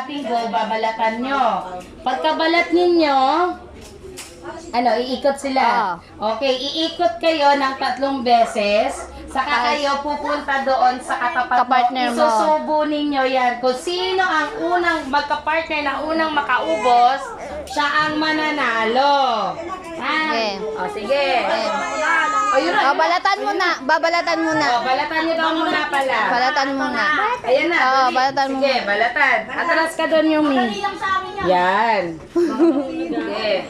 Go, babalatan nyo. Pagkabalat ninyo, iikot sila. Okay, iikot kayo ng 3 beses. Saka kayo pupunta doon sa katapat mo. Isusubo ninyo yan. Kung sino ang unang magka-partner na unang makaubos, siya ang mananalo. Okay. Sige. Balatan muna. Babalatan muna. Balatan nyo daw muna pala. Balatan muna. Ayan na. Balatan muna. Sige, balatan. Atras ka doon yung Yan. Sige.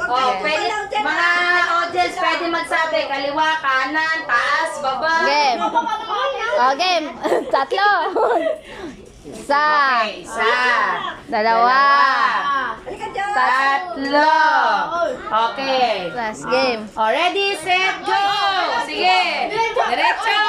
Pwede, mga audience, pwede magsabi, kaliwa, kanan, taas, baba. Game. Game. 3. Isa. Okay, 1, 2, 2. 3. Okay. Last game. Ready, set, go! Sige. Diretso.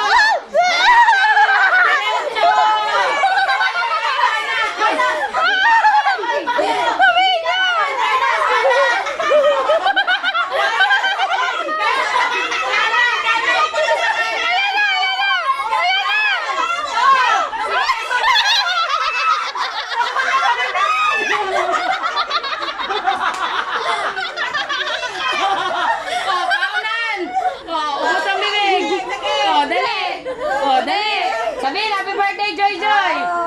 Dali! Sabihin, happy birthday, Joy Joy!